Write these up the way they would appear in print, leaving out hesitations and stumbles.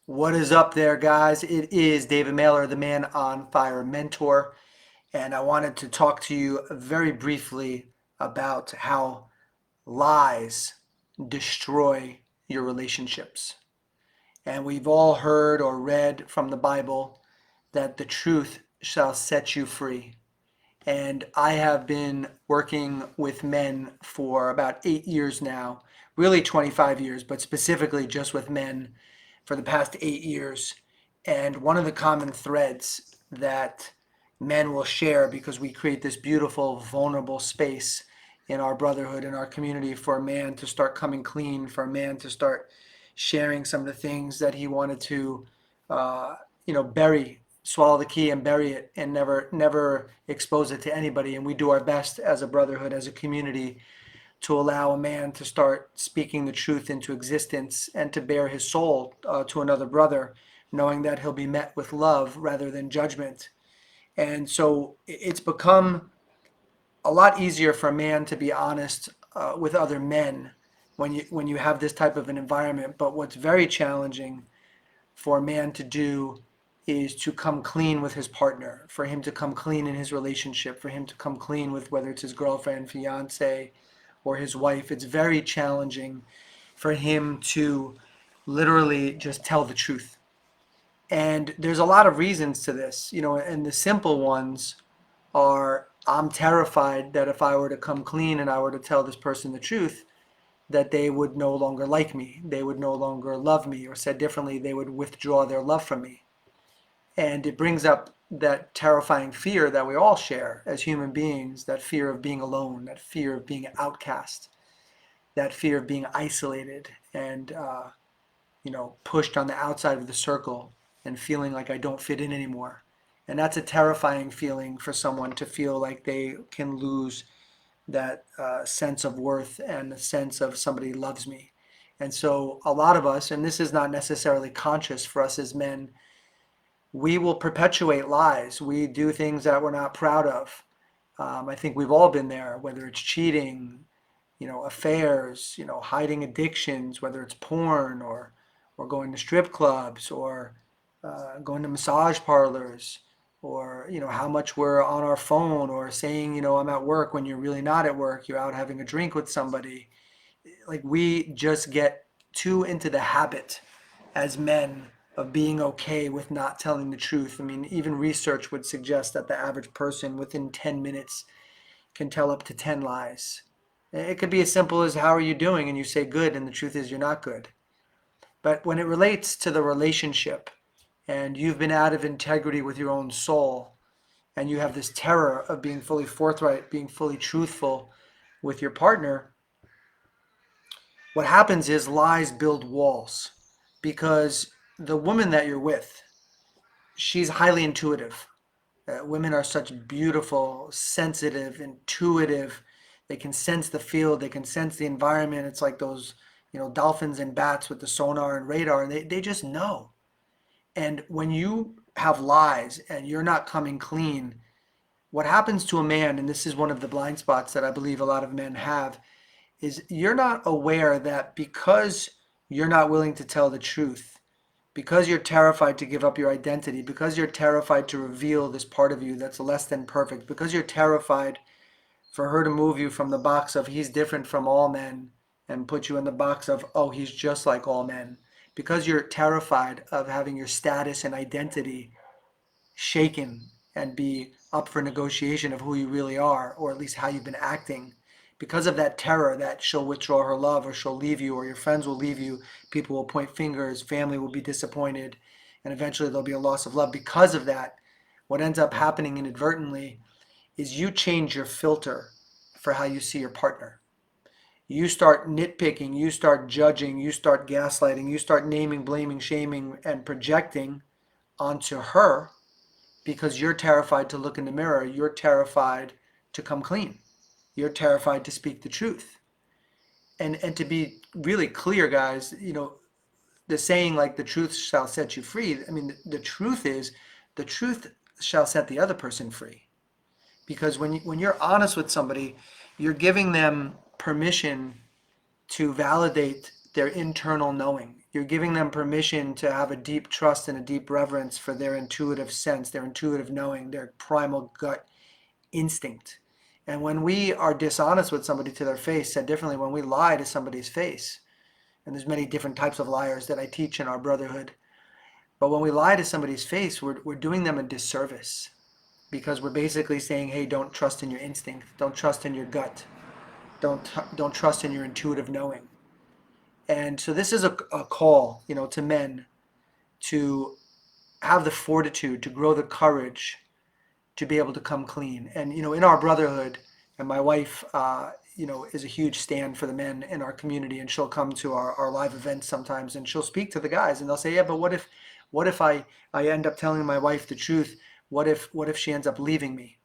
What is up there, guys? It is David Mailer, the Man on Fire mentor, and I wanted to talk to you very briefly about how lies destroy your relationships. And we've all heard or read from the Bible that the truth shall set you free. And I have been working with men for about 8 years now, really 25 years, but specifically just with men for the past 8 years. And one of the common threads that men will share, because we create this beautiful, vulnerable space in our brotherhood, in our community, for a man to start coming clean, for a man to start sharing some of the things that he wanted to, uh, bury, swallow the key and bury it, and never expose it to anybody. And we do our best as a brotherhood, as a community, to allow a man to start speaking the truth into existence and to bare his soul to another brother, knowing that he'll be met with love rather than judgment. And so it's become a lot easier for a man to be honest with other men when you have this type of an environment. But what's very challenging for a man to do is to come clean with his partner, for him to come clean in his relationship, for him to come clean with whether it's his girlfriend, fiance, or his wife. It's very challenging for him to literally just tell the truth. And there's a lot of reasons to this, and the simple ones are, I'm terrified that if I were to come clean and I were to tell this person the truth, that they would no longer like me, they would no longer love me, or said differently, they would withdraw their love from me. And it brings up that terrifying fear that we all share as human beings, that fear of being alone, that fear of being outcast, that fear of being isolated and pushed on the outside of the circle and feeling like I don't fit in anymore. And that's a terrifying feeling for someone, to feel like they can lose that sense of worth and the sense of somebody loves me. And so a lot of us, and this is not necessarily conscious for us as men, we will perpetuate lies. We do things that we're not proud of. I think we've all been there, whether it's cheating, affairs, hiding addictions, whether it's porn or going to strip clubs or going to massage parlors, or how much we're on our phone, or saying I'm at work when you're really not at work. You're out having a drink with somebody. Like, we just get too into the habit as men of being okay with not telling the truth. I mean, even research would suggest that the average person within 10 minutes can tell up to 10 lies. It could be as simple as, how are you doing? And you say good, and the truth is you're not good. But when it relates to the relationship, and you've been out of integrity with your own soul, and you have this terror of being fully forthright, being fully truthful with your partner, what happens is lies build walls, because the woman that you're with, she's highly intuitive. Women are such beautiful, sensitive, intuitive. They can sense the field, they can sense the environment. It's like those, dolphins and bats with the sonar and radar, and they just know. And when you have lies and you're not coming clean, what happens to a man, and this is one of the blind spots that I believe a lot of men have, is you're not aware that because you're not willing to tell the truth, because you're terrified to give up your identity, because you're terrified to reveal this part of you that's less than perfect, because you're terrified for her to move you from the box of he's different from all men and put you in the box of, oh, he's just like all men, because you're terrified of having your status and identity shaken and be up for negotiation of who you really are, or at least how you've been acting. Because of that terror that she'll withdraw her love, or she'll leave you, or your friends will leave you, people will point fingers, family will be disappointed, and eventually there'll be a loss of love. Because of that, what ends up happening inadvertently is you change your filter for how you see your partner. You start nitpicking, you start judging, you start gaslighting, you start naming, blaming, shaming, and projecting onto her, because you're terrified to look in the mirror. You're terrified to come clean. You're terrified to speak the truth. And to be really clear, guys, the saying, like, the truth shall set you free. I mean, the truth is, the truth shall set the other person free. Because when you're honest with somebody, you're giving them permission to validate their internal knowing. You're giving them permission to have a deep trust and a deep reverence for their intuitive sense, their intuitive knowing, their primal gut instinct. And when we are dishonest with somebody to their face, said differently, when we lie to somebody's face, and there's many different types of liars that I teach in our brotherhood, but when we lie to somebody's face, we're doing them a disservice, because we're basically saying, hey, don't trust in your instinct, don't trust in your gut, don't trust in your intuitive knowing. And so this is a call, to men to have the fortitude, to grow the courage to be able to come clean. And in our brotherhood, and my wife, is a huge stand for the men in our community, and she'll come to our live events sometimes, and she'll speak to the guys, and they'll say, yeah, but what if I end up telling my wife the truth? What if she ends up leaving me?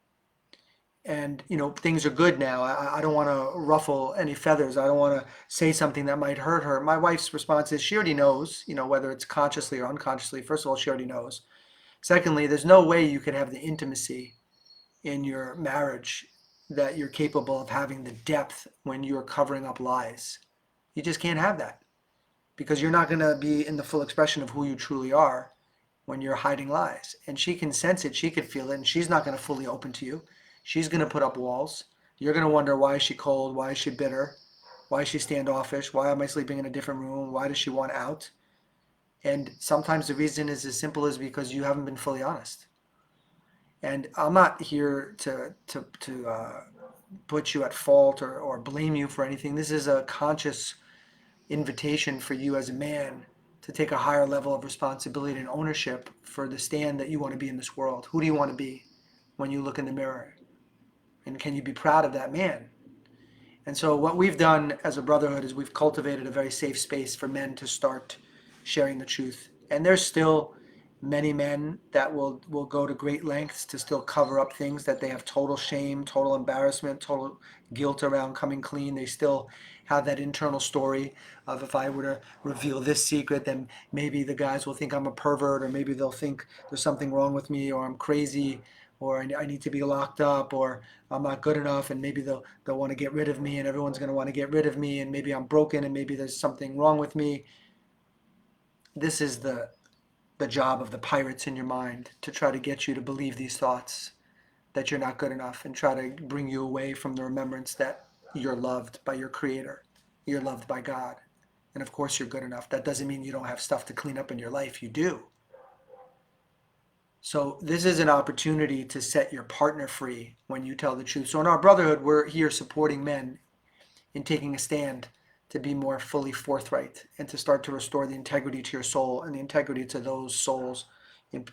And things are good now. I don't want to ruffle any feathers. I don't want to say something that might hurt her. My wife's response is she already knows, whether it's consciously or unconsciously. First of all, she already knows. Secondly, there's no way you could have the intimacy in your marriage that you're capable of having the depth when you're covering up lies. You just can't have that, because you're not going to be in the full expression of who you truly are when you're hiding lies. And she can sense it, she can feel it, and she's not going to fully open to you. She's going to put up walls. You're going to wonder, why is she cold? Why is she bitter? Why is she standoffish? Why am I sleeping in a different room? Why does she want out? And sometimes the reason is as simple as because you haven't been fully honest. And I'm not here to put you at fault or blame you for anything. This is a conscious invitation for you as a man to take a higher level of responsibility and ownership for the stand that you want to be in this world. Who do you want to be when you look in the mirror? And can you be proud of that man? And so what we've done as a brotherhood is we've cultivated a very safe space for men to start sharing the truth. And there's still many men that will go to great lengths to still cover up things that they have total shame, total embarrassment, total guilt around coming clean. They still have that internal story of, if I were to reveal this secret, then maybe the guys will think I'm a pervert, or maybe they'll think there's something wrong with me, or I'm crazy, or I need to be locked up, or I'm not good enough, and maybe they'll want to get rid of me, and everyone's going to want to get rid of me, and maybe I'm broken, and maybe there's something wrong with me. This is the job of the pirates in your mind, to try to get you to believe these thoughts, that you're not good enough, and try to bring you away from the remembrance that you're loved by your Creator, you're loved by God, and of course you're good enough. That doesn't mean you don't have stuff to clean up in your life. You do. So this is an opportunity to set your partner free when you tell the truth. So in our brotherhood, we're here supporting men in taking a stand to be more fully forthright, and to start to restore the integrity to your soul and the integrity to those souls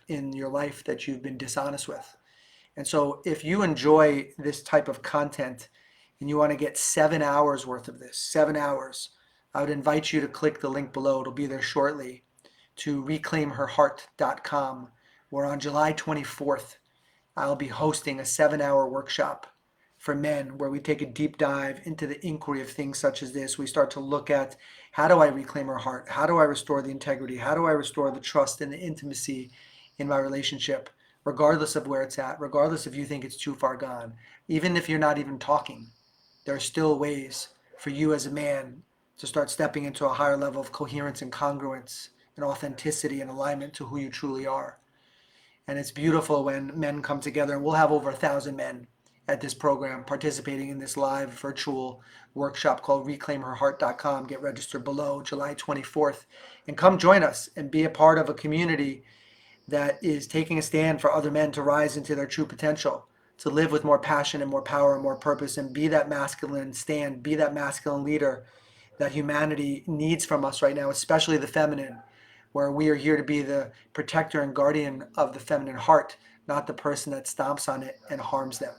in your life that you've been dishonest with. And so if you enjoy this type of content and you want to get 7 hours worth of this, 7 hours, I would invite you to click the link below. It'll be there shortly, to reclaimherheartcom, where on July 24th, I'll be hosting a 7-hour workshop for men, where we take a deep dive into the inquiry of things such as this. We start to look at, how do I reclaim our heart? How do I restore the integrity? How do I restore the trust and the intimacy in my relationship, regardless of where it's at, regardless if you think it's too far gone. Even if you're not even talking, there are still ways for you as a man to start stepping into a higher level of coherence and congruence and authenticity and alignment to who you truly are. And it's beautiful when men come together, and we'll have over 1,000 men at this program participating in this live virtual workshop called reclaimherheart.com. Get registered below, July 24th, and come join us and be a part of a community that is taking a stand for other men to rise into their true potential, to live with more passion and more power and more purpose, and be that masculine stand, be that masculine leader that humanity needs from us right now, especially the feminine, where we are here to be the protector and guardian of the feminine heart, not the person that stomps on it and harms them.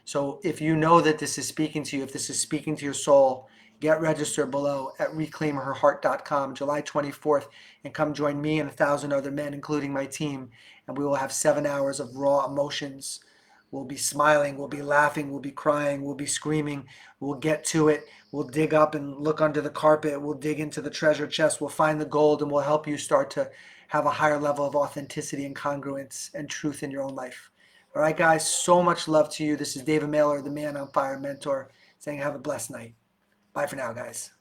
So if you know that this is speaking to you, if this is speaking to your soul, get registered below at reclaimherheart.com, July 24th, and come join me and 1,000 other men, including my team, and we will have 7 hours of raw emotions. We'll be smiling, we'll be laughing, we'll be crying, we'll be screaming, we'll get to it, we'll dig up and look under the carpet, we'll dig into the treasure chest, we'll find the gold, and we'll help you start to have a higher level of authenticity and congruence and truth in your own life. All right, guys, so much love to you. This is David Mailer, the Man on Fire mentor, saying have a blessed night. Bye for now, guys.